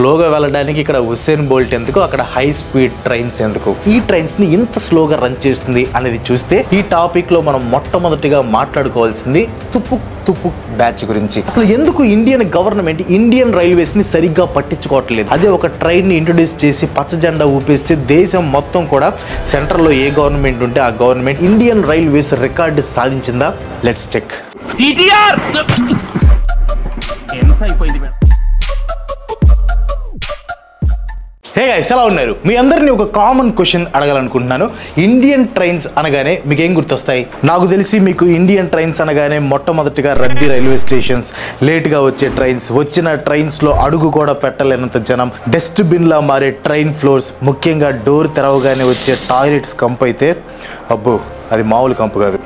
స్లోగా వెళ్ళడానికి ఇక్కడ ఉసేన్ బోల్ట్ ఎందుకు, అక్కడ హై స్పీడ్ ట్రైన్స్ ఎందుకు, ఈ ట్రైన్స్ ని ఇంత స్లోగా రన్ చేస్తుంది అనేది చూస్తే ఈ టాపిక్ లో మనం మొట్టమొదటిగా మాట్లాడుకోవాల్సింది తుపుక్ తుపుక్ బ్యాచ్ గురించి. అసలు ఎందుకు ఇండియన్ గవర్నమెంట్ ఇండియన్ రైల్వేస్ ని సరిగ్గా పట్టించుకోవట్లేదు? అదే ఒక ట్రైన్ ని ఇంట్రొడ్యూస్ చేసి పచ్చ జెండా ఊపేస్తే దేశం మొత్తం కూడా సెంటర్ లో ఏ గవర్నమెంట్ ఉంటే ఆ గవర్నమెంట్ ఇండియన్ రైల్వేస్ రికార్డు సాధించిందా? Let's check. హే గైస్, ఎలా ఉన్నారు? మీ అందరినీ ఒక కామన్ క్వశ్చన్ అడగాలనుకుంటున్నాను. ఇండియన్ ట్రైన్స్ అనగానే మీకు ఏం గుర్తొస్తాయి? నాకు తెలిసి మీకు ఇండియన్ ట్రైన్స్ అనగానే మొట్టమొదటిగా రద్దీ రైల్వే స్టేషన్స్, లేట్గా వచ్చే ట్రైన్స్, వచ్చిన ట్రైన్స్లో అడుగు కూడా పెట్టలేనంత జనం, డస్ట్బిన్లా మారే ట్రైన్ ఫ్లోర్స్, ముఖ్యంగా డోర్ తెరవగానే వచ్చే టాయిలెట్స్ కంపు అయితే అబ్బో అది మామూలు కంపు కాదు.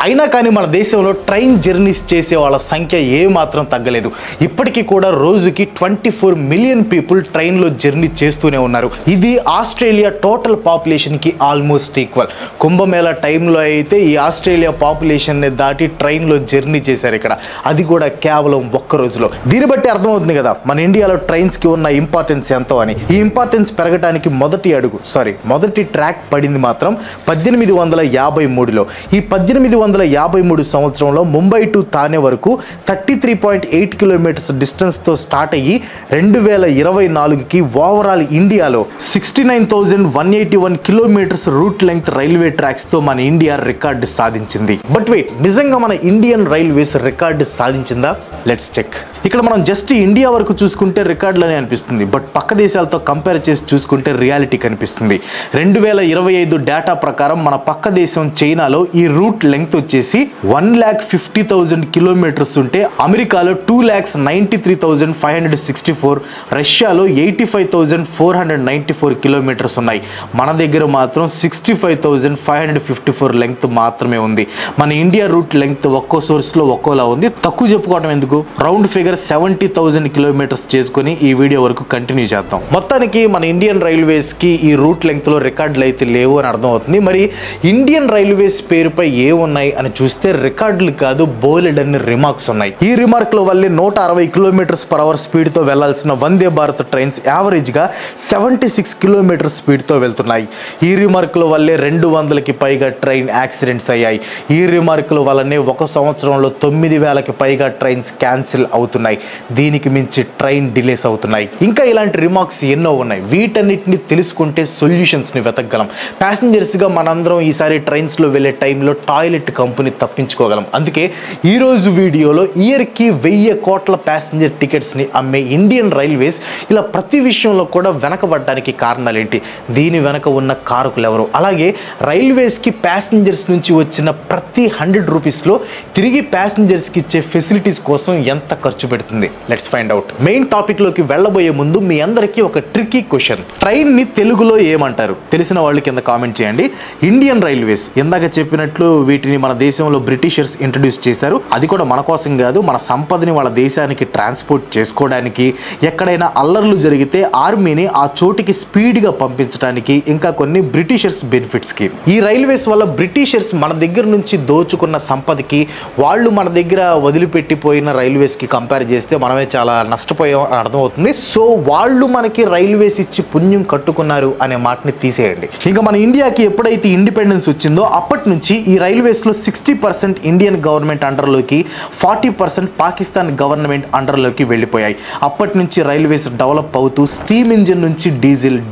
అయినా కానీ మన దేశంలో ట్రైన్ జర్నీస్ చేసే వాళ్ళ సంఖ్య ఏ మాత్రం తగ్గలేదు. ఇప్పటికీ కూడా రోజుకి 24 మిలియన్ పీపుల్ ట్రైన్లో జర్నీ చేస్తూనే ఉన్నారు. ఇది ఆస్ట్రేలియా టోటల్ పాపులేషన్కి ఆల్మోస్ట్ ఈక్వల్. కుంభమేళా టైంలో అయితే ఈ ఆస్ట్రేలియా పాపులేషన్ని దాటి ట్రైన్లో జర్నీ చేశారు ఇక్కడ, అది కూడా కేవలం ఒక్క రోజులో. దీన్ని బట్టి అర్థమవుతుంది కదా మన ఇండియాలో ట్రైన్స్కి ఉన్న ఇంపార్టెన్స్ ఎంతో అని. ఈ ఇంపార్టెన్స్ పెరగడానికి మొదటి ట్రాక్ పడింది మాత్రం 1853లో. ఈ 1853 సంవత్సరంలో ముంబై టు థానే వరకు 33.8 కిలోమీటర్స్ డిస్టెన్స్తో స్టార్ట్ అయ్యి 2024కి ఓవరాల్ ఇండియాలో 69,181 కిలోమీటర్స్ రూట్ లెంగ్త్ రైల్వే ట్రాక్స్తో మన ఇండియా రికార్డు సాధించింది. బట్ వెయిట్, నిజంగా మన ఇండియన్ రైల్వేస్ రికార్డు సాధించిందా? Let's check. ఇక్కడ మనం జస్ట్ ఇండియా వరకు చూసుకుంటే రికార్డులనే అనిపిస్తుంది, బట్ పక్క దేశాలతో కంపేర్ చేసి చూసుకుంటే రియాలిటీ కనిపిస్తుంది. 2025 డేటా ప్రకారం మన పక్క దేశం చైనాలో ఈ రూట్ లెంగ్త్ వచ్చేసి 1,50,000 కిలోమీటర్స్ ఉంటే అమెరికాలో 2,93,564, రష్యాలో 85,494 కిలోమీటర్స్ ఉన్నాయి. మన దగ్గర మాత్రం 65,554 లెంగ్త్ మాత్రమే ఉంది. మన ఇండియా రూట్ లెంగ్త్ ఒక్కో సోర్స్లో ఒక్కోలా ఉంది. తక్కువ చెప్పుకోవడం ఎందుకు, రౌండ్ ఫిగర్ 70,000 కిలోమీటర్స్ చేసుకుని ఈ వీడియో వరకు కంటిన్యూ చేద్దాం. మొత్తానికి మన ఇండియన్ రైల్వేస్ కి ఈ రూట్ లెంగ్త్ లో రికార్డులు అయితే లేవు అని అర్థం అవుతుంది. మరి ఇండియన్ రైల్వేస్ పేరుపై ఏ ఉన్నాయి అని చూస్తే రికార్డులు కాదు, బోలెడన్ని రిమార్క్స్ ఉన్నాయి. ఈ రిమార్క్ల వల్లే 160 కిలోమీటర్స్ పర్ అవర్ స్పీడ్ తో వెళ్లాల్సిన వందే భారత్ ట్రైన్స్ యావరేజ్ గా 76 కిలోమీటర్ స్పీడ్ తో వెళ్తున్నాయి. ఈ రిమార్క్ల వల్లే 200కి పైగా ట్రైన్ యాక్సిడెంట్స్ అయ్యాయి. ఈ రిమార్క్ల వల్లనే ఒక సంవత్సరంలో 9,000కి పైగా ట్రైన్స్ క్యాన్సిల్ అవుతున్నాయి. దీనికి మించి ట్రైన్ డిలేస్ అవుతున్నాయి. ఇంకా ఇలాంటి రిమార్క్స్ ఎన్నో ఉన్నాయి. వీటన్నిటిని తెలుసుకుంటే సొల్యూషన్స్ ని వెతకగలం. ప్యాసింజర్స్ గా మనందరం ఈసారి ట్రైన్స్ లో వెళ్లే టైంలో టాయిలెట్ కంపెనీ తప్పించుకోగలం. అందుకే ఈ రోజు వీడియోలో ఇయర్ కి 1000 కోట్ల ప్యాసింజర్ టికెట్స్ ని అమ్మే ఇండియన్ రైల్వేస్ ఇలా ప్రతి విషయంలో కూడా వెనకబడడానికి కారణాలేంటి, దీని వెనక ఉన్న కారకులు ఎవరు, అలాగే రైల్వేస్ కి ప్యాసింజర్స్ నుంచి వచ్చిన ప్రతి 100 రూపీస్లో తిరిగి ప్యాసింజర్స్ కి ఇచ్చే ఫెసిలిటీస్ కోసం ఎంత ఖర్చు పెడుతుంది. Let's find out. Main topic లోకి వెళ్ళబోయే ముందు మీ అందరికీ ఒక ట్రిక్కీ క్వశ్చన్. ట్రైన్ ని తెలుగులో ఏమంటారు? తెలిసిన వాళ్ళు కింద కామెంట్ చేయండి. ఇండియన్ రైల్వేస్ ఇందాక చెప్పినట్లు వీటిని మన దేశంలో బ్రిటిషర్స్ ఇంట్రడ్యూస్ చేశారు. అది కూడా మన కోసం కాదు, మన సంపదని వాళ్ళ దేశానికి ట్రాన్స్పోర్ట్ చేసుకోవడానికి, ఎక్కడైనా అల్లర్లు జరిగితే ఆర్మీని ఆ చోటికి స్పీడ్ గా పంపించడానికి, ఇంకా కొన్ని బ్రిటిషర్స్ బెనిఫిట్స్ కి. ఈ రైల్వేస్ వల్ల బ్రిటిషర్స్ మన దగ్గర నుంచి దోచుకున్న సంపదకి వాళ్ళు మన దగ్గర వదిలిపెట్టిపోయిన రైల్వేస్ కి కంపేర్ చేస్తే మనమే చాలా నష్టపోయాం అని అర్థమవుతుంది. సో వాళ్ళు మనకి రైల్వేస్ ఇచ్చి పుణ్యం కట్టుకున్నారు అనే మాటని తీసేయండి. ఇంకా మన ఇండియాకి ఎప్పుడైతే ఇండిపెండెన్స్ వచ్చిందో అప్పటి నుంచి ఈ రైల్వేస్ లో 60% ఇండియన్ గవర్నమెంట్ అండర్లోకి, 40% పాకిస్తాన్ గవర్నమెంట్ అండర్లోకి వెళ్ళిపోయాయి. అప్పటి నుంచి రైల్వేస్ డెవలప్ అవుతూ స్టీమ్ ఇంజిన్ నుంచి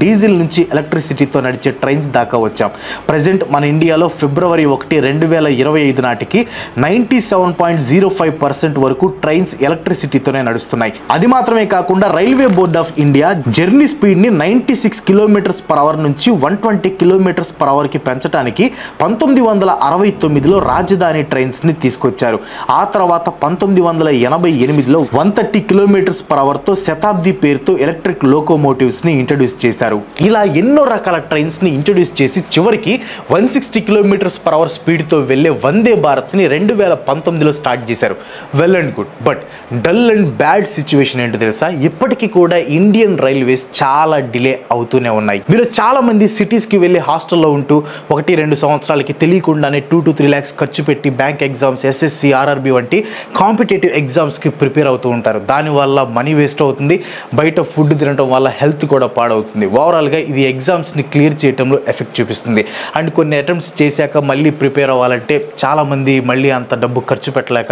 డీజిల్ నుంచి ఎలక్ట్రిసిటీతో నడిచే ట్రైన్స్ దాకా వచ్చాం. ప్రజెంట్ మన ఇండియాలో ఫిబ్రవరి 1, 2025 నాటికి 97.05% వరకు ట్రైన్స్ ఎలక్ట్రిసిటీతోనే నడుస్తున్నాయి. అది మాత్రమే కాకుండా railway board of India journey speed ని 96 కిలోమీటర్స్ పర్ అవర్ నుంచి 120 కిలోమీటర్స్ పర్ అవర్ కి పెంచడానికి 1969లో రాజధాని ట్రైన్స్ ని తీసుకొచ్చారు. ఆ తర్వాత 1988లో 130 కిలోమీటర్స్ పర్ అవర్ తో శతాబ్ది పేరుతో ఎలక్ట్రిక్ లోకోమోటివ్స్ ని ఇంట్రడ్యూస్ చేశారు. ఇలా ఎన్నో రకాల ట్రైన్స్ ని ఇంట్రడ్యూస్ చేసి చివరికి 160 కిలోమీటర్స్ పర్ అవర్ స్పీడ్ తో వెళ్లే వందే భారత్ ని 2019లో స్టార్ట్ చేశారు. Well and good. But dull and bad situation ఏంటో తెలుసా? ఇప్పటికీ కూడా ఇండియన్ రైల్వేస్ చాలా డిలే అవుతూనే ఉన్నాయి. మీరు చాలా మంది సిటీస్ కి వెళ్ళి హాస్టల్లో ఉంటూ 1-2 సంవత్సరాలకి తెలియకుండా తెలియకుండానే 2 to 3 lakhs ఖర్చు పెట్టి బ్యాంక్ ఎగ్జామ్స్, ఎస్ఎస్సి, ఆర్ఆర్బి వంటి కాంపిటేటివ్ ఎగ్జామ్స్కి ప్రిపేర్ అవుతూ ఉంటారు. దానివల్ల మనీ వేస్ట్ అవుతుంది, బయట ఫుడ్ తినడం వల్ల హెల్త్ కూడా పాడవుతుంది. ఓవరాల్గా ఇది ఎగ్జామ్స్ని క్లియర్ చేయడంలో ఎఫెక్ట్ చూపిస్తుంది. అండ్ కొన్ని అటెంప్ట్స్ చేశాక మళ్ళీ ప్రిపేర్ అవ్వాలంటే చాలామంది మళ్ళీ అంత డబ్బు ఖర్చు పెట్టలేక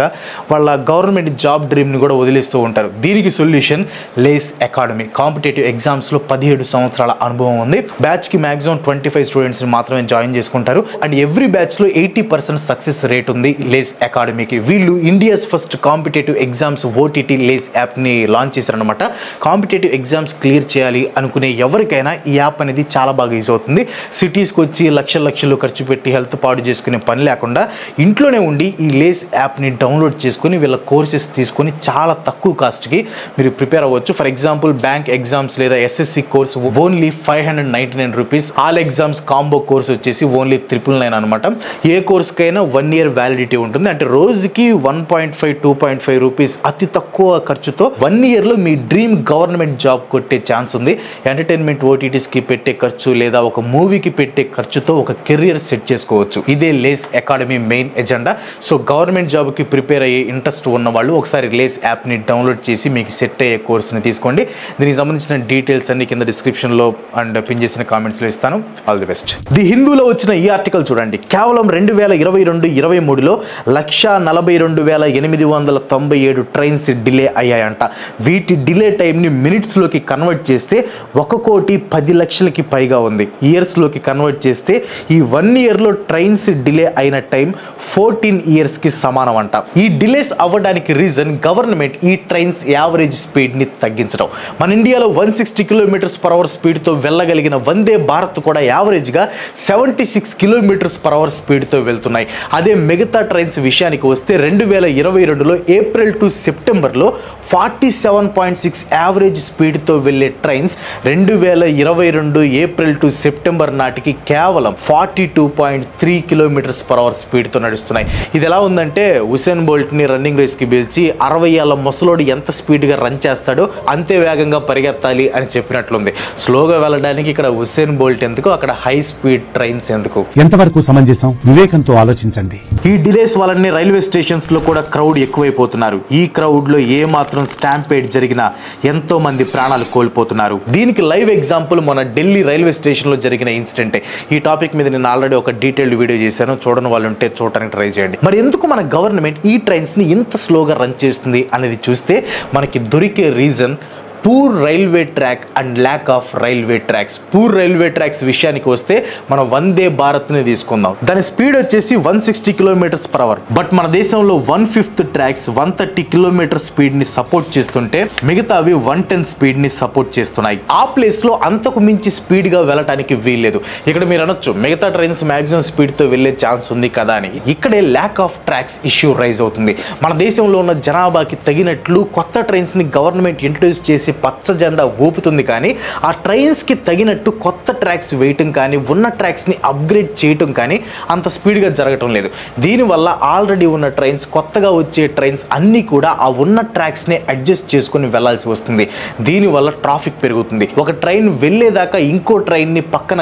వాళ్ళ గవర్నమెంట్ జాబ్ డ్రీమ్ని కూడా వదిలేస్తూ ఉంటారు. దీనికి సొల్యూషన్ లేస్ అకాడమీ. కాంపిటేటివ్ ఎగ్జామ్స్లో 17 సంవత్సరాల అనుభవం ఉంది. బ్యాచ్కి మ్యాక్సిమం 25 స్టూడెంట్స్ని మాత్రమే జాయిన్ చేసుకుంటారు. అండ్ ఎవ్రీ బ్యాచ్లో 80% సక్సెస్ రేట్ ఉంది లేస్ అకాడమీకి. వీళ్ళు India's first competitive exams OTT లేస్ యాప్ని లాంచ్ చేశారనమాట. కాంపిటేటివ్ ఎగ్జామ్స్ క్లియర్ చేయాలి అనుకునే ఎవరికైనా ఈ యాప్ అనేది చాలా బాగా యూజ్ అవుతుంది. సిటీస్కి వచ్చి లక్షలు ఖర్చు పెట్టి హెల్త్ పాడు చేసుకునే పని లేకుండా ఇంట్లోనే ఉండి ఈ లేస్ యాప్ని డౌన్లోడ్ చేసుకుని వీళ్ళ కోర్సెస్ తీసుకొని చాలా తక్కువ కాస్ట్కి మీరు ప్రిపేర్ అవ్వచ్చు. ఫర్ ఎగ్జాంపుల్ బ్యాంక్ ఎగ్జామ్స్ లేదా SSC course only 599 rupees. All exams combo course వచ్చేసి ఓన్లీ 999 అనమాట. ఏ కోర్స్కైనా 1 year వ్యాలిడిటీ ఉంటుంది. అంటే రోజుకి 1.5 2.5 రూపీస్ అతి తక్కువ ఖర్చుతో 1 yearలో మీ డ్రీమ్ గవర్నమెంట్ జాబ్ కొట్టే ఛాన్స్ ఉంది. ఎంటర్టైన్మెంట్ ఓటీటీస్కి పెట్టే ఖర్చు లేదా ఒక మూవీకి పెట్టే ఖర్చుతో ఒక కెరియర్ సెట్ చేసుకోవచ్చు. ఇదే లేస్ academy main agenda. So government జాబ్కి ప్రిపేర్ అయ్యే ఇంట్రెస్ట్ ఉన్న వాళ్ళు ఒకసారి లేస్ యాప్ని డౌన్లోడ్ చేసి మీకు సెట్ అయ్యే కోర్స్ని తీసుకోండి. దీనికి సంబంధించిన డీటెయిల్స్ అన్ని కింద డిస్క్రిప్షన్లో అండ్ పిన్ చేసిన కామెంట్స్లో ఇస్తాను. All the best. ది హిందూలో వచ్చిన ఈ ఆర్టికల్ చూడండి. కేవలం 2022-23లో 142,897 ట్రైన్స్ డిలే అయ్యాయంట. వీటి డిలే టైంని మినిట్స్లోకి కన్వర్ట్ చేస్తే 1,10,00,000కి పైగా ఉంది. ఇయర్స్లోకి కన్వర్ట్ చేస్తే ఈ 1 yearలో ట్రైన్స్ డిలే అయిన టైం 14 yearsకి సమానం అంట. ఈ డిలేస్ అవ్వడానికి రీజన్ గవర్నమెంట్ ఈ ట్రైన్స్ యావరేజ్ స్పీడ్ని తగ్గించడం. మన ఇండియాలో 160 km/h స్పీడ్తో వెళ్ళగలిగిన వందే భారత్ కూడా యావరేజ్గా 76 km/h స్పీడ్తో వెళ్తున్నాయి. అదే మిగతా ట్రైన్స్ విషయానికి వస్తే 2022లో ఏప్రిల్ టు సెప్టెంబర్లో 47.6 యావరేజ్ స్పీడ్తో వెళ్ళే ట్రైన్స్ 2022 ఏప్రిల్ టు సెప్టెంబర్ నాటికి కేవలం 42.3 km/h స్పీడ్తో నడుస్తున్నాయి. ఇది ఎలా ఉందంటే ఉసేన్ బోల్ట్ని రన్నింగ్ రేస్కి పిలిచి 60 ఏళ్ల ముసలోడు ఎంత స్పీడ్గా రన్ చేస్తాడో అంతే వేగంగా పరిగెత్తాలి అని చెప్పినట్లుంది. స్లోగా వెళ్ళడానికి ఇక్కడ ఉసేన్ బోల్ట్ ఎందుకు, అక్కడ హై స్పీడ్ ట్రైన్స్ ఎందుకు? ఎంతవరకు సమంజసం? వివేకంతో ఆలోచించండి. ఈ డిలేస్ వల్లనే రైల్వే స్టేషన్స్ లో కూడా క్రౌడ్ ఎక్కువైపోతున్నారు. ఈ క్రౌడ్ లో ఏ మాత్రం స్టాంపేడ్ జరిగినా ఎంతో మంది ప్రాణాలు కోల్పోతున్నారు. దీనికి లైవ్ ఎగ్జాంపుల్ మన ఢిల్లీ రైల్వే స్టేషన్ లో జరిగిన ఇన్సిడెంటే. ఈ టాపిక్ మీద నేను ఆల్రెడీ ఒక డీటెయిల్డ్ వీడియో చేశాను, చూడని వాళ్ళు ఉంటే చూడటానికి ట్రై చేయండి. మరి ఎందుకు మన గవర్నమెంట్ ఈ ట్రైన్స్ ని ఇంత స్లోగా రన్ చేస్తుంది అనేది చూస్తే మనకి దొరికే reason poor railway track and lack of railway tracks. Poor railway tracks విషయానికి వస్తే మనం వందే భారత్ని తీసుకుందాం. దాని స్పీడ్ వచ్చేసి 160 km/h. బట్ మన దేశంలో 1/5 ట్రాక్స్ 130 km స్పీడ్ని సపోర్ట్ చేస్తుంటే మిగతావి 110 స్పీడ్ని సపోర్ట్ చేస్తున్నాయి. ఆ ప్లేస్లో అంతకు మించి స్పీడ్గా వెళ్ళటానికి వీల్లేదు. ఇక్కడ మీరు అనొచ్చు మిగతా ట్రైన్స్ మ్యాక్సిమం స్పీడ్తో వెళ్ళే ఛాన్స్ ఉంది కదా అని. ఇక్కడే lack of tracks issue raise అవుతుంది. మన దేశంలో ఉన్న జనాభాకి తగినట్లు కొత్త ట్రైన్స్ని గవర్నమెంట్ ఇంట్రడ్యూస్ చేసి పచ్చ జెండా ఊపుతుంది, కానీ ఆ ట్రైన్స్కి తగినట్టు కొత్త ట్రాక్స్ వేయటం కానీ ఉన్న ట్రాక్స్ని అప్గ్రేడ్ చేయటం కానీ అంత స్పీడ్గా జరగటం లేదు. దీనివల్ల ఆల్రెడీ ఉన్న ట్రైన్స్, కొత్తగా వచ్చే ట్రైన్స్ అన్నీ కూడా ఆ ఉన్న ట్రాక్స్ని అడ్జస్ట్ చేసుకుని వెళ్లాల్సి వస్తుంది. దీనివల్ల ట్రాఫిక్ పెరుగుతుంది. ఒక ట్రైన్ వెళ్ళేదాకా ఇంకో ట్రైన్ని పక్కన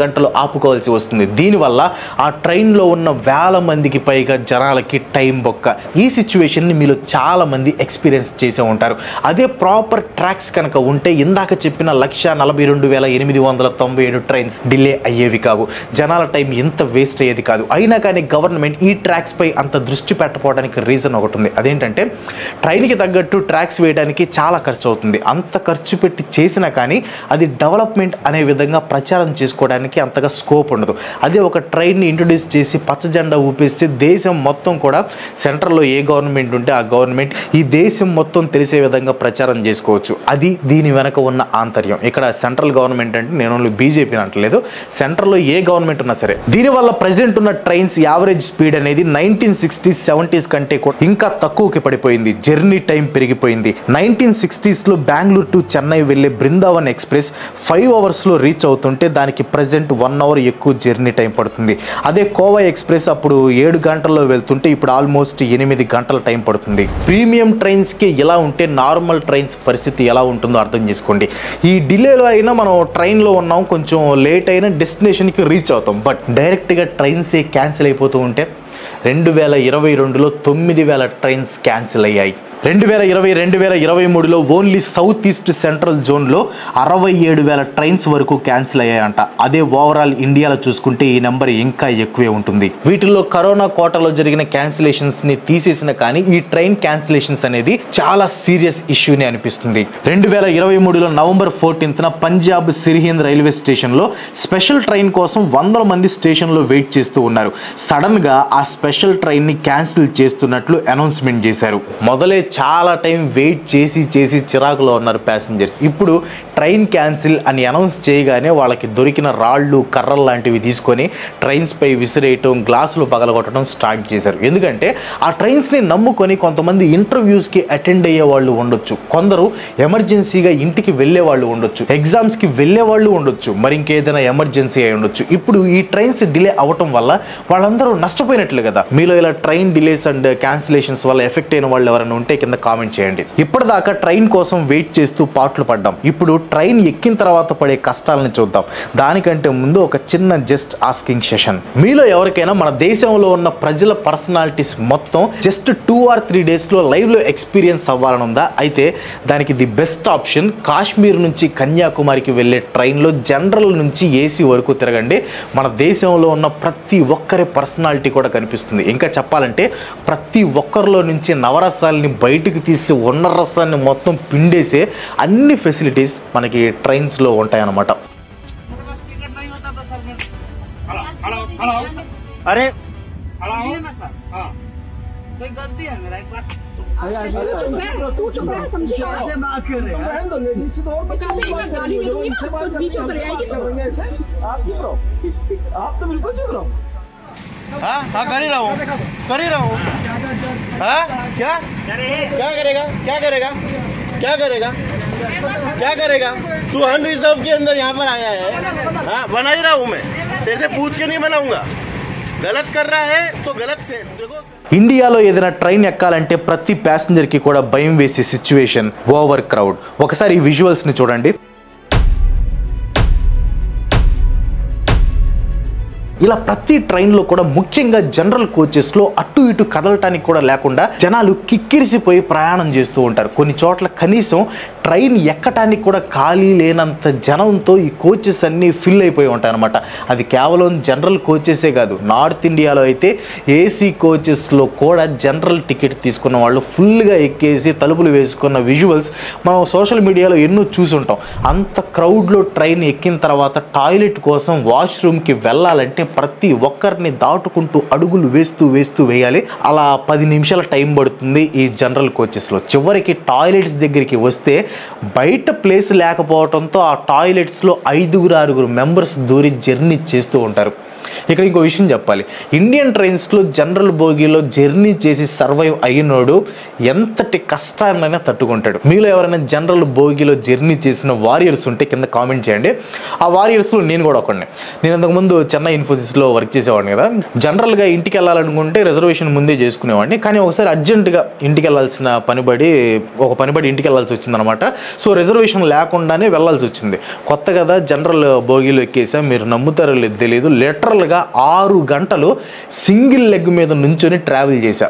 గంటలు ఆపుకోవాల్సి వస్తుంది. దీనివల్ల ఆ ట్రైన్లో ఉన్న వేల మందికి పైగా జనాలకి టైం బొక్క. ఈ సిచ్యువేషన్ని మీలో చాలా మంది ఎక్స్పీరియన్స్ చేసే ఉంటారు. అదే ప్రాపర్ ట్రాక్స్ కనుక ఉంటే ఇందాక చెప్పిన 142,897 ట్రైన్స్ డిలే అయ్యేవి కావు. జనాల టైం ఎంత వేస్ట్ అయ్యేది కాదు. అయినా కానీ గవర్నమెంట్ ఈ ట్రాక్స్ పై అంత దృష్టి పెట్టకపోవడానికి రీజన్ ఒకటి ఉంది. అదేంటంటే ట్రైన్కి తగ్గట్టు ట్రాక్స్ వేయడానికి చాలా ఖర్చు అవుతుంది. అంత ఖర్చు పెట్టి చేసినా కానీ అది డెవలప్మెంట్ అనే విధంగా ప్రచారం చేసుకోవడానికి అంతగా స్కోప్ ఉండదు. అదే ఒక ట్రైన్ని ఇంట్రొడ్యూస్ చేసి పచ్చ జెండా ఊపేస్తే దేశం మొత్తం కూడా సెంట్రల్లో ఏ గవర్నమెంట్ ఉంటే ఆ గవర్నమెంట్ ఈ దేశం మొత్తం తెలిసే విధంగా ప్రచారం చేసుకోవచ్చు. అది దీని వెనక ఉన్న ఆంతర్యం. ఇక్కడ సెంట్రల్ గవర్నమెంట్ అంటే నేను ఓన్లీ బీజేపీ అంటలేదు, సెంట్రల్లో ఏ గవర్నమెంట్ ఉన్నా సరే. దీనివల్ల ప్రెసెంట్ ఉన్న ట్రైన్స్ యావరేజ్ స్పీడ్ అనేది 1960s 70s కంటే కూడా ఇంకా తక్కువకి పడిపోయింది. జర్నీ టైం పెరిగిపోయింది. 1960sలో బెంగళూరు టు చెన్నై వెళ్లే బృందావన్ ఎక్స్ప్రెస్ 5 అవర్స్లో రీచ్ అవుతుంటే దానికి ప్రెసెంట్ 1 అవర్ ఎక్కువ జర్నీ టైం పడుతుంది. అదే కోవా ఎక్స్ప్రెస్ అప్పుడు 7 గంటల్లో వెళ్తుంటే ఇప్పుడు ఆల్మోస్ట్ 8 గంటల టైం పడుతుంది. ప్రీమియం ట్రైన్స్కి ఇలా ఉంటే నార్మల్ ట్రైన్స్ పరిస్థితి పరిస్థితి ఎలా ఉంటుందో అర్థం చేసుకోండి. ఈ డిలేలో అయినా మనం ట్రైన్లో ఉన్నాం, కొంచెం లేట్ అయినా డెస్టినేషన్కి రీచ్ అవుతాం. బట్ డైరెక్ట్గా ట్రైన్సే క్యాన్సిల్ అయిపోతూ ఉంటే 2022లో 9,000 ట్రైన్స్ క్యాన్సిల్ అయ్యాయి. 2020-2023లో ఓన్లీ సౌత్ ఈస్ట్ సెంట్రల్ జోన్లో 67,000 ట్రైన్స్ వరకు క్యాన్సిల్ అయ్యాయంట. అదే ఓవరాల్ ఇండియాలో చూసుకుంటే ఈ నెంబర్ ఇంకా ఎక్కువే ఉంటుంది. వీటిల్లో కరోనా కోటలో జరిగిన క్యాన్సిలేషన్స్ని తీసేసిన కానీ ఈ ట్రైన్ క్యాన్సిలేషన్స్ అనేది చాలా సీరియస్ ఇష్యూని అనిపిస్తుంది. 2023లో నవంబర్ 14న పంజాబ్ సిర్హింద్ రైల్వే స్టేషన్లో స్పెషల్ ట్రైన్ కోసం 100 మంది స్టేషన్లో వెయిట్ చేస్తూ ఉన్నారు. సడన్గా ఆ స్పెషల్ ట్రైన్ని క్యాన్సిల్ చేస్తున్నట్లు అనౌన్స్మెంట్ చేశారు. మొదలే చాలా టైం వెయిట్ చేసి చిరాకులో ఉన్నారు ప్యాసింజర్స్. ఇప్పుడు ట్రైన్ క్యాన్సిల్ అని అనౌన్స్ చేయగానే వాళ్ళకి దొరికిన రాళ్ళు కర్రలు లాంటివి తీసుకొని ట్రైన్స్పై విసిరేయటం, గ్లాసులు పగలగొట్టడం స్టార్ట్ చేశారు. ఎందుకంటే ఆ ట్రైన్స్ని నమ్ముకొని కొంతమంది ఇంటర్వ్యూస్కి అటెండ్ అయ్యే వాళ్ళు ఉండొచ్చు, కొందరు ఎమర్జెన్సీగా ఇంటికి వెళ్ళే వాళ్ళు ఉండొచ్చు, ఎగ్జామ్స్కి వెళ్ళే వాళ్ళు ఉండొచ్చు, మరి ఇంకేదైనా ఎమర్జెన్సీ అయి ఉండొచ్చు. ఇప్పుడు ఈ ట్రైన్స్ డిలే అవ్వటం వల్ల వాళ్ళందరూ నష్టపోయినట్లు కదా. మీలో ఇలా ట్రైన్ డిలేస్ అండ్ క్యాన్సిలేషన్స్ వల్ల ఎఫెక్ట్ అయిన వాళ్ళు ఎవరైనా ఉంటే కింద కామెంట్ చేయండి. ఇప్పటిదాకా ట్రైన్ కోసం వెయిట్ చేస్తూ పాటలు పడ్డాం. ఇప్పుడు ట్రైన్ ఎక్కిన తర్వాత పడే కష్టాలను చూద్దాం. దానికంటే ముందు ఒక చిన్న జస్ట్ ఆస్కింగ్ సెషన్. మీలో ఎవరికైనా మన దేశంలో ఉన్న ప్రజల పర్సనాలిటీస్ మొత్తం జస్ట్ 2 or 3 డేస్లో లైవ్లో ఎక్స్పీరియన్స్ అవ్వాలనుందా? అయితే దానికి ది బెస్ట్ ఆప్షన్ కాశ్మీర్ నుంచి కన్యాకుమారికి వెళ్ళే ట్రైన్లో జనరల్ నుంచి ఏసీ వరకు తిరగండి. మన దేశంలో ఉన్న ప్రతి ఒక్కరి పర్సనాలిటీ కూడా కనిపిస్తుంది. ఇంకా చెప్పాలంటే ప్రతి ఒక్కరిలో నుంచి నవరసాలని బయటికి తీసి ఉన్న రసాన్ని మొత్తం పిండేసే అన్ని ఫెసిలిటీస్ మనకి ట్రైన్స్లో ఉంటాయన్నమాట. अरे तू चुप रह, समझी? कैसे बात कर रहे हैं? आप तो बिल्कुल चुप रहो। हाँ कर ही रहा हूँ हाँ क्या क्या करेगा क्या करेगा क्या करेगा क्या करेगा? तू अनरिजर्व के अंदर यहाँ पर आया है, हाँ बना ही रहा हूँ मैं, तेरे से पूछ के नहीं बनाऊंगा. गलत कर रहा है तो गलत से देखो. ఇండియాలో ఏదైనా ట్రైన్ ఎక్కాలంటే ప్రతి ప్యాసింజర్కి కూడా భయం వేసే సిచ్యువేషన్ ఓవర్ క్రౌడ్. ఒకసారి ఈ విజువల్స్ని చూడండి. ఇలా ప్రతి ట్రైన్లో కూడా ముఖ్యంగా జనరల్ కోచెస్లో అటు ఇటు కదలటానికి కూడా లేకుండా జనాలు కిక్కిరిసిపోయి ప్రయాణం చేస్తూ ఉంటారు. కొన్ని చోట్ల కనీసం ట్రైన్ ఎక్కటానికి కూడా ఖాళీ లేనంత జనంతో ఈ కోచెస్ అన్నీ ఫిల్ అయిపోయి ఉంటాయి అన్నమాట. అది కేవలం జనరల్ కోచెసే కాదు, నార్త్ ఇండియాలో అయితే ఏసీ కోచెస్లో కూడా జనరల్ టికెట్ తీసుకున్న వాళ్ళు ఫుల్గా ఎక్కేసి తలుపులు వేసుకున్న విజువల్స్ మనం సోషల్ మీడియాలో ఎన్నో చూసుంటాం. అంత క్రౌడ్లో ట్రైన్ ఎక్కిన తర్వాత టాయిలెట్ కోసం వాష్రూమ్కి వెళ్ళాలంటే ప్రతి ఒక్కరిని దాటుకుంటూ అడుగులు వేస్తూ వేయాలి. అలా 10 నిమిషాల టైం పడుతుంది ఈ జనరల్ కోచెస్లో. చివరికి టాయిలెట్స్ దగ్గరికి వస్తే బయట ప్లేస్ లేకపోవడంతో ఆ టాయిలెట్స్లో 5-6 మెంబర్స్ దూరి జర్నీ చేస్తూ ఉంటారు. ఇక్కడ ఇంకో విషయం చెప్పాలి. ఇండియన్ ట్రైన్స్లో జనరల్ బోగీలో జర్నీ చేసి సర్వైవ్ అయినోడు ఎంతటి కష్టాన్నైనా తట్టుకుంటాడు. మీలో ఎవరైనా జనరల్ బోగీలో జర్నీ చేసిన వారియర్స్ ఉంటే కింద కామెంట్ చేయండి. ఆ వారియర్స్లో నేను కూడా ఒకడిని. నేను ఇంతకుముందు చెన్నై ఇన్ఫోసిస్లో వర్క్ చేసేవాడిని కదా. జనరల్గా ఇంటికి వెళ్ళాలనుకుంటే రిజర్వేషన్ ముందే చేసుకునేవాడిని. కానీ ఒకసారి అర్జెంటుగా ఇంటికి వెళ్ళాల్సిన పనిబడి ఇంటికి వెళ్ళాల్సి వచ్చిందనమాట. సో రిజర్వేషన్ లేకుండానే వెళ్ళాల్సి వచ్చింది. కొత్త కదా జనరల్ బోగీలో ఎక్కేసా. మీరు నమ్ముతారో లేదు తెలియదు, లిటరల్గా 6 గంటలు సింగిల్ లెగ్ మీద నుంచొని ట్రావెల్ చేశా.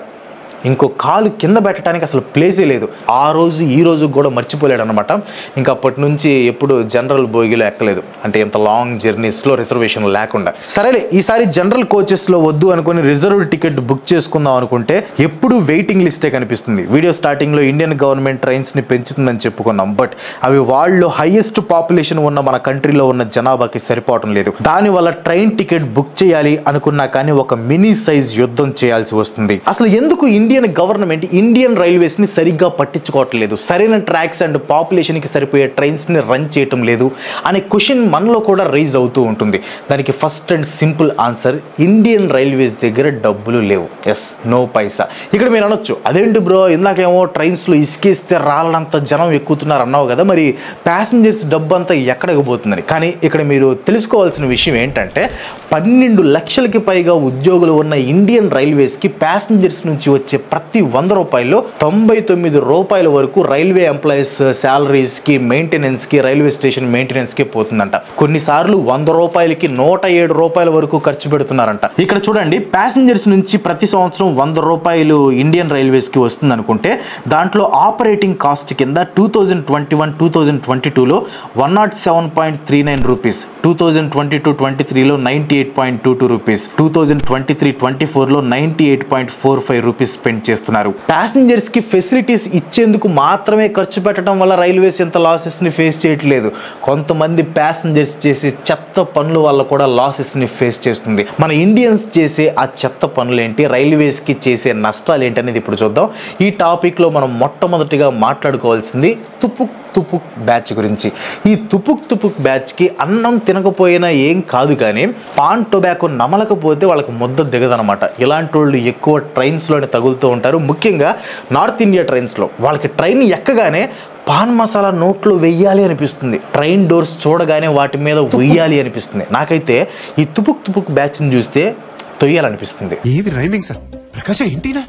ఇంకో కాలు కింద పెట్టడానికి అసలు ప్లేసే లేదు. ఆ రోజు ఈ రోజు కూడా మర్చిపోలేడు అనమాట. ఇంకా అప్పటి నుంచి ఎప్పుడు జనరల్ బోగీలో ఎక్కలేదు, అంటే ఇంత లాంగ్ జర్నీస్లో రిజర్వేషన్ లేకుండా. సరేలే, ఈసారి జనరల్ కోచెస్లో వద్దు అనుకుని రిజర్వ్డ్ టికెట్ బుక్ చేసుకుందాం అనుకుంటే ఎప్పుడు వెయిటింగ్ లిస్టే కనిపిస్తుంది. వీడియో స్టార్టింగ్లో ఇండియన్ గవర్నమెంట్ ట్రైన్స్ని పెంచుతుందని చెప్పుకున్నాం. బట్ అవి వాళ్ళు హైయెస్ట్ పాపులేషన్ ఉన్న మన కంట్రీలో ఉన్న జనాభాకి సరిపోవటం లేదు. దానివల్ల ట్రైన్ టికెట్ బుక్ చేయాలి అనుకున్నా కానీ ఒక మినీ సైజ్ యుద్ధం చేయాల్సి వస్తుంది. అసలు ఎందుకు ఇండియన్ గవర్నమెంట్ ఇండియన్ రైల్వేస్ ని సరిగ్గా పట్టించుకోవట్లేదు, సరైన ట్రాక్స్ అండ్ పాపులేషన్ కి సరిపోయే ట్రైన్స్ ని రన్ చేయటం లేదు అనే క్వశ్చన్ మనలో కూడా రైజ్ అవుతూ ఉంటుంది. దానికి first and simple answer, Indian railways దగ్గర డబ్బులు లేవు. ఎస్, నో పైసా. ఇక్కడ మీరు అనొచ్చు, అదేంటి బ్రో ఇందాకేమో ట్రైన్స్లో ఇసుకేస్తే రాళ్ళంత జనం ఎక్కుతున్నారు అన్నావు కదా, మరి ప్యాసింజర్స్ డబ్బు అంతా ఎక్కడికి పోతుందని. కానీ ఇక్కడ మీరు తెలుసుకోవాల్సిన విషయం ఏంటంటే 12 లక్షలకి పైగా ఉద్యోగులు ఉన్న ఇండియన్ రైల్వేస్కి ప్యాసింజర్స్ నుంచి వచ్చే ఇచ్చే ప్రతి 100 రూపాయల్లో 99 రూపాయల వరకు రైల్వే ఎంప్లాయీస్ శాలరీస్ కి, మెయింటెనెన్స్ కి, రైల్వే స్టేషన్ మెయింటెనెన్స్ కి పోతుందంట. కొన్నిసార్లు 100 రూపాయలకి 107 రూపాయల వరకు ఖర్చు పెడుతున్నారంట. ఇక్కడ చూడండి, ప్యాసింజర్స్ నుంచి ప్రతి సంవత్సరం 100 రూపాయలు ఇండియన్ రైల్వేస్ కి వస్తుంది అనుకుంటే దాంట్లో ఆపరేటింగ్ కాస్ట్ కింద 2021-2022లో 107.39 రూపీస్, 2022-23లో 98.22 రూపీస్, 2023-24లో 98.45 రూపీస్ స్పెండ్ చేస్తున్నారు. ప్యాసింజర్స్ కి ఫెసిలిటీస్ ఇచ్చేందుకు మాత్రమే ఖర్చు పెట్టడం వల్ల రైల్వేస్ ఎంత లాసెస్ ని ఫేస్ చేయట్లేదు. కొంతమంది ప్యాసింజర్స్ చేసే చెత్త పనుల వల్ల కూడా లాసెస్ ని ఫేస్ చేస్తుంది. మన ఇండియన్స్ చేసే ఆ చెత్త పనులు ఏంటి, రైల్వేస్ కి చేసే నష్టాలు ఏంటి అనేది ఇప్పుడు చూద్దాం. ఈ టాపిక్ లో మనం మొట్టమొదటిగా మాట్లాడుకోవాల్సింది తుపుక్ తుపుక్ బ్యాచ్ గురించి. ఈ తుపుక్ బ్యాచ్ కి అన్నం తినకపోయినా ఏం కాదు, కానీ పాన్ టొబాకో నమలకపోతే వాళ్ళకి ముద్ద దిగదనమాట. ఇలాంటి వాళ్ళు ఎక్కువ ట్రైన్స్లోనే తగులుతూ ఉంటారు. ముఖ్యంగా నార్త్ ఇండియా ట్రైన్స్లో వాళ్ళకి ట్రైన్ ఎక్కగానే పాన్ మసాలా నోట్లో వెయ్యాలి అనిపిస్తుంది. ట్రైన్ డోర్స్ చూడగానే వాటి మీద వెయ్యాలి అనిపిస్తుంది. నాకైతే ఈ తుపుక్ బ్యాచ్ని చూస్తే తొయ్యాలనిపిస్తుంది. ఏది రైమింగ్ సార్? ప్రకాశం ఏంటినా?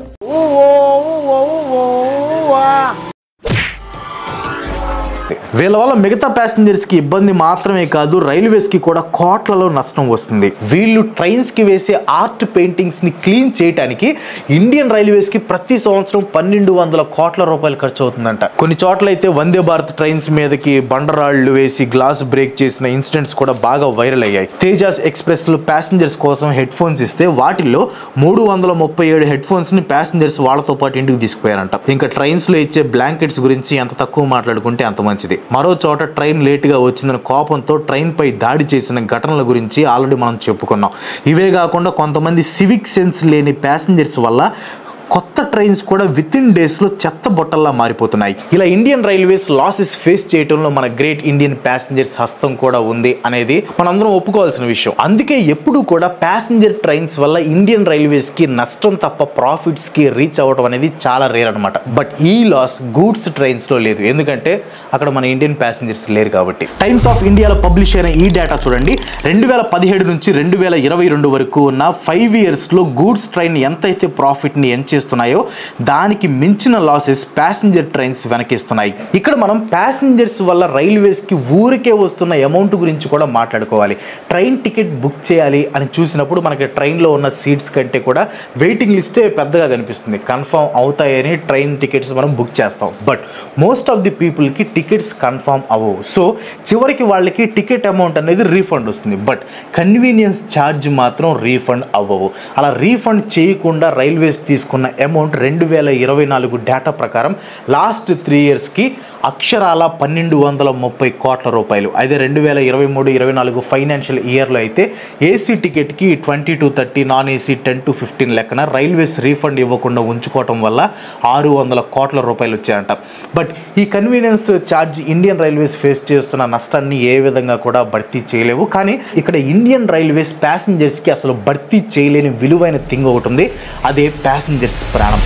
వీళ్ళ వల్ల మిగతా ప్యాసింజర్స్కి ఇబ్బంది మాత్రమే కాదు, రైల్వేస్కి కూడా కోట్లలో నష్టం వస్తుంది. వీళ్ళు ట్రైన్స్కి వేసే ఆర్ట్ పెయింటింగ్స్ని క్లీన్ చేయడానికి ఇండియన్ రైల్వేస్కి ప్రతి సంవత్సరం 1200 కోట్ల రూపాయలు ఖర్చు అవుతుందంట. కొన్ని చోట్ల అయితే వందే భారత్ ట్రైన్స్ మీదకి బండరాళ్లు వేసి గ్లాస్ బ్రేక్ చేసిన ఇన్సిడెంట్స్ కూడా బాగా వైరల్ అయ్యాయి. తేజాస్ ఎక్స్ప్రెస్లో ప్యాసింజర్స్ కోసం హెడ్ ఫోన్స్ ఇస్తే వాటిల్లో 337 హెడ్ ఫోన్స్ని ప్యాసింజర్స్ వాళ్ళతో పాటు ఇంటికి తీసుకుపోయారంట. ఇంకా ట్రైన్స్లో ఇచ్చే బ్లాంకెట్స్ గురించి ఎంత తక్కువ మాట్లాడుకుంటే అంత మంచిది. మరో చోట ట్రైన్ లేటుగా వచ్చిందని కోపంతో ట్రైన్ పై దాడి చేసిన ఘటనల గురించి ఆల్రెడీ మనం చెప్పుకున్నాం. ఇవే కాకుండా కొంతమంది సివిక్ సెన్స్ లేని ప్యాసింజర్స్ వల్ల కొత్త ట్రైన్స్ కూడా వితిన్ డేస్లో చెత్త బొట్టల్లా మారిపోతున్నాయి. ఇలా ఇండియన్ రైల్వేస్ లాసెస్ ఫేస్ చేయడంలో మన గ్రేట్ ఇండియన్ ప్యాసింజర్స్ హస్తం కూడా ఉంది అనేది మనందరం ఒప్పుకోవాల్సిన విషయం. అందుకే ఎప్పుడు కూడా ప్యాసింజర్ ట్రైన్స్ వల్ల ఇండియన్ రైల్వేస్కి నష్టం తప్ప ప్రాఫిట్స్కి రీచ్ అవ్వడం అనేది చాలా రేర్ అనమాట. బట్ ఈ లాస్ గూడ్స్ ట్రైన్స్లో లేదు, ఎందుకంటే అక్కడ మన ఇండియన్ ప్యాసింజర్స్ లేరు కాబట్టి. టైమ్స్ ఆఫ్ ఇండియాలో పబ్లిష్ అయిన ఈ డేటా చూడండి. 2017 నుంచి 2022 వరకు ఉన్న 5 ఇయర్స్లో గూడ్స్ ట్రైన్ ఎంతైతే ప్రాఫిట్ని చేస్తున్నాయో దానికి మించిన లాసెస్ ప్యాసింజర్ ట్రైన్స్ వెనకిస్తున్నాయి. ఇక్కడ మనం ప్యాసింజర్స్ వల్ల రైల్వేస్ కి ఊరికే వస్తున్న అమౌంట్ గురించి కూడా మాట్లాడుకోవాలి. ట్రైన్ టికెట్ బుక్ చేయాలి అని చూసినప్పుడు మనకి ట్రైన్లో ఉన్న సీట్స్ కంటే కూడా వెయిటింగ్ లిస్టే పెద్దగా కనిపిస్తుంది. కన్ఫర్మ్ అవుతాయని ట్రైన్ టికెట్స్ మనం బుక్ చేస్తాం. బట్ మోస్ట్ ఆఫ్ ది పీపుల్కి టికెట్స్ కన్ఫర్మ్ అవ్వవు. సో చివరికి వాళ్ళకి టికెట్ అమౌంట్ అనేది రీఫండ్ వస్తుంది. బట్ కన్వీనియన్స్ ఛార్జ్ మాత్రం రీఫండ్ అవ్వవు. అలా రీఫండ్ చేయకుండా రైల్వేస్ తీసుకున్న అమౌంట్ 2024 డేటా ప్రకారం లాస్ట్ 3 ఇయర్స్కి అక్షరాల 1230 కోట్ల రూపాయలు. అదే 2023-24 ఫైనాన్షియల్ ఇయర్లో అయితే ఏసీ టికెట్కి 20 to 30, నాన్ ఏసీ 10 to 15 లెక్కన రైల్వేస్ రీఫండ్ ఇవ్వకుండా ఉంచుకోవటం వల్ల 600 కోట్ల రూపాయలు వచ్చాయంట. బట్ ఈ convenience charge Indian railways face చేస్తున్న నష్టాన్ని ఏ విధంగా కూడా భర్తీ చేయలేవు. కానీ ఇక్కడ ఇండియన్ రైల్వేస్ ప్యాసింజర్స్కి అసలు భర్తీ చేయలేని విలువైన థింగ్ ఒకటి ఉంది, అదే ప్యాసింజర్స్ ప్రాణం.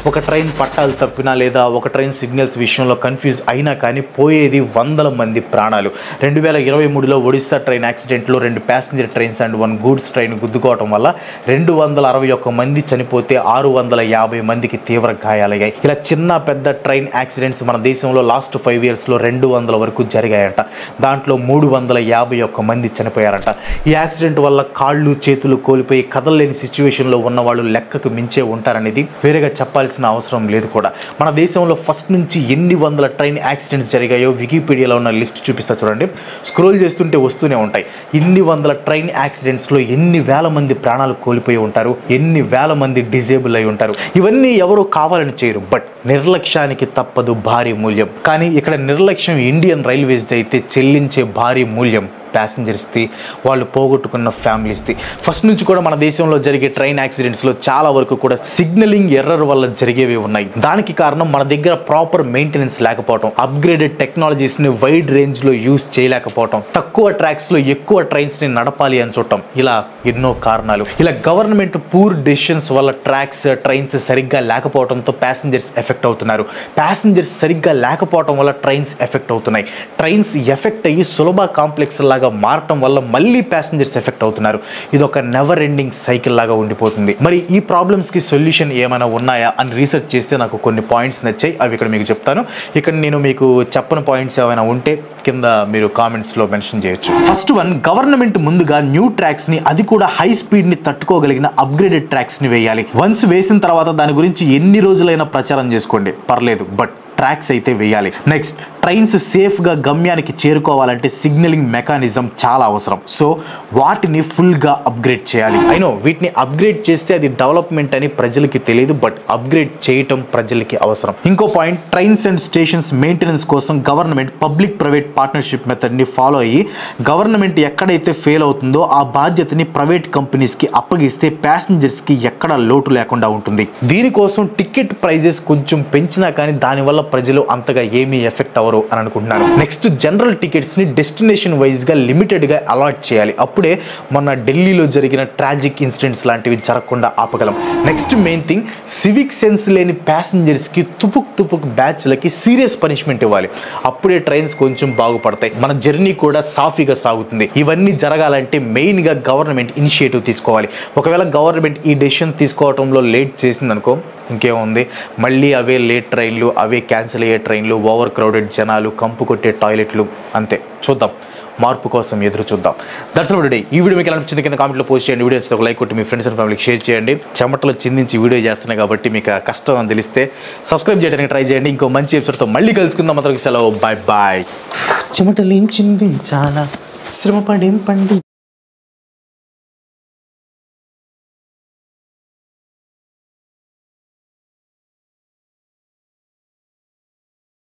ఒక ట్రైన్ పట్టాలు తప్పినా లేదా ఒక ట్రైన్ సిగ్నల్స్ విషయంలో కన్ఫ్యూజ్ అయినా కానీ పోయేది 100 మంది ప్రాణాలు. 2023లో ఒడిస్సా ట్రైన్ యాక్సిడెంట్లో 2 passenger trains and 1 goods train గుద్దుకోవడం వల్ల 261 మంది చనిపోతే 650 మందికి తీవ్ర గాయాలయ్యాయి. ఇలా చిన్న పెద్ద ట్రైన్ యాక్సిడెంట్స్ మన దేశంలో లాస్ట్ 5 ఇయర్స్లో 200 వరకు జరిగాయంట. దాంట్లో 351 మంది చనిపోయారంట. ఈ యాక్సిడెంట్ వల్ల కాళ్ళు చేతులు కోల్పోయి కదలలేని సిచ్యువేషన్లో ఉన్న వాళ్ళు లెక్కకు మించే ఉంటారనేది వేరేగా చెప్పాల్సిన అవసరం లేదు కూడా. మన దేశంలో ఫస్ట్ నుంచి ఎన్ని వందల ట్రైన్ యాక్సిడెంట్స్ జరిగాయో వికీపీడియాలో ఉన్న లిస్ట్ చూపిస్తా చూడండి. స్క్రోల్ చేస్తుంటే వస్తూనే ఉంటాయి. ఇన్ని వందల ట్రైన్ యాక్సిడెంట్స్లో ఎన్ని వేల మంది ప్రాణాలు కోల్పోయి ఉంటారు, ఎన్ని వేల మంది డిజేబుల్ అయి ఉంటారు. ఇవన్నీ ఎవరు కావాలని చేయరు, బట్ నిర్లక్ష్యానికి తప్పదు భారీ మూల్యం. కానీ ఇక్కడ నిర్లక్ష్యం ఇండియన్ రైల్వేస్ది అయితే చెల్లించే భారీ మూల్యం ప్యాసింజర్స్ది, వాళ్ళు పోగొట్టుకున్న ఫ్యామిలీస్ది. ఫస్ట్ నుంచి కూడా మన దేశంలో జరిగే ట్రైన్ యాక్సిడెంట్స్లో చాలా వరకు కూడా సిగ్నలింగ్ ఎర్రర్ వల్ల జరిగేవి ఉన్నాయి. దానికి కారణం మన దగ్గర ప్రాపర్ మెయింటెనెన్స్ లేకపోవడం, అప్గ్రేడెడ్ టెక్నాలజీస్ని వైడ్ రేంజ్లో యూజ్ చేయలేకపోవడం, తక్కువ ట్రాక్స్లో ఎక్కువ ట్రైన్స్ని నడపాలి అని చూడటం, ఇలా ఎన్నో కారణాలు. ఇలా గవర్నమెంట్ పూర్ డెసిషన్స్ వల్ల ట్రాక్స్ ట్రైన్స్ సరిగ్గా లేకపోవడంతో ప్యాసింజర్స్ ఎఫెక్ట్ అవుతున్నారు. ప్యాసింజర్స్ సరిగ్గా లేకపోవడం వల్ల ట్రైన్స్ ఎఫెక్ట్ అవుతున్నాయి. ట్రైన్స్ ఎఫెక్ట్ అయ్యి సులభ కాంప్లెక్స్ లాగా గా మారటం వల్ల మళ్ళీ ప్యాసింజర్స్ ఎఫెక్ట్ అవుతున్నారు. ఇది ఒక నెవర్ ఎండింగ్ సైకిల్ లాగా ఉండిపోతుంది. మరి ఈ ప్రాబ్లమ్స్ కి సొల్యూషన్ ఏమైనా ఉన్నాయా అని రీసెర్చ్ చేస్తే నాకు కొన్ని పాయింట్స్ నచ్చాయి. అవి ఇక్కడ మీకు చెప్తాను. ఇక్కడ నేను మీకు చెప్పని పాయింట్స్ ఏమైనా ఉంటే కింద మీరు కామెంట్స్ లో మెన్షన్ చేయొచ్చు. ఫస్ట్ వన్, గవర్నమెంట్ ముందుగా న్యూ ట్రాక్స్ ని, అది కూడా హై స్పీడ్ ని తట్టుకోగలిగిన అప్గ్రేడెడ్ ట్రాక్స్ ని వేయాలి. వన్స్ వేసిన తర్వాత దాని గురించి ఎన్ని రోజులైనా ప్రచారం చేసుకోండి, పర్లేదు, బట్ ట్రాక్స్ అయితే వేయాలి. నెక్స్ట్, ట్రైన్స్ సేఫ్గా గమ్యానికి చేరుకోవాలంటే సిగ్నలింగ్ మెకానిజం చాలా అవసరం. సో వాటిని ఫుల్గా అప్గ్రేడ్ చేయాలి. అయినో వీటిని అప్గ్రేడ్ చేస్తే అది డెవలప్మెంట్ అని ప్రజలకి తెలియదు, బట్ అప్గ్రేడ్ చేయటం ప్రజలకి అవసరం. ఇంకో point, trains and stations maintenance కోసం గవర్నమెంట్ పబ్లిక్ ప్రైవేట్ పార్ట్నర్షిప్ మెథడ్ని ఫాలో అయ్యి గవర్నమెంట్ ఎక్కడైతే ఫెయిల్ అవుతుందో ఆ బాధ్యతని ప్రైవేట్ కంపెనీస్కి అప్పగిస్తే ప్యాసింజర్స్కి ఎక్కడ లోటు లేకుండా ఉంటుంది. దీనికోసం టికెట్ ప్రైజెస్ కొంచెం పెంచినా కానీ దానివల్ల ప్రజలు అంతగా ఏమీ ఎఫెక్ట్ అవ్వరు అని అనుకుంటున్నారు. నెక్స్ట్, జనరల్ టికెట్స్ ని డెస్టినేషన్ వైజ్ గా లిమిటెడ్ గా అలాట్ చేయాలి. అప్పుడే మొన్న ఢిల్లీలో జరిగిన ట్రాజిక్ ఇన్సిడెంట్స్ లాంటివి జరగకుండా ఆపగలం. Next main thing, civic sense లేని ప్యాసింజర్స్ కి తుపుక్ బ్యాచ్లకి సీరియస్ పనిష్మెంట్ ఇవ్వాలి. అప్పుడే ట్రైన్స్ కొంచెం బాగుపడతాయి, మన జర్నీ కూడా సాఫీగా సాగుతుంది. ఇవన్నీ జరగాలంటే మెయిన్ గా గవర్నమెంట్ ఇనిషియేటివ్ తీసుకోవాలి. ఒకవేళ గవర్నమెంట్ ఈ డెసిషన్ తీసుకోవడంలో లేట్ చేసిందనుకో, ఇంకేముంది, మళ్ళీ అవే లేట్ ట్రైన్లు, అవే క్యాన్సిల్ అయ్యే ట్రైన్లు, ఓవర్ క్రౌడెడ్ జనాలు, కంపు కొట్టే టాయిలెట్లు, అంతే. చూద్దాం, మార్పు కోసం ఎదురు చూద్దాం. That's all today. ఈ వీడియో మీకు ఎలా నచ్చింది కింద కామెంట్లో పోస్ట్ చేయండి. వీడియో నచ్చితే ఒక లైక్ కొట్టి మీ ఫ్రెండ్స్ అండ్ ఫ్యామిలీకి షేర్ చేయండి. చెమటలో చిందించి వీడియో చేస్తున్నాయి కాబట్టి మీకు కష్టం అని తెలిస్తే సబ్స్క్రైబ్ చేయడానికి ట్రై చేయండి. ఇంకో మంచి ఎపిసోడ్తో మళ్ళీ కలుసుకుందాం. మాత్రం సెలవు, బాయ్ బాయ్. చెమటలు చిందించాలా, శ్రమ పడి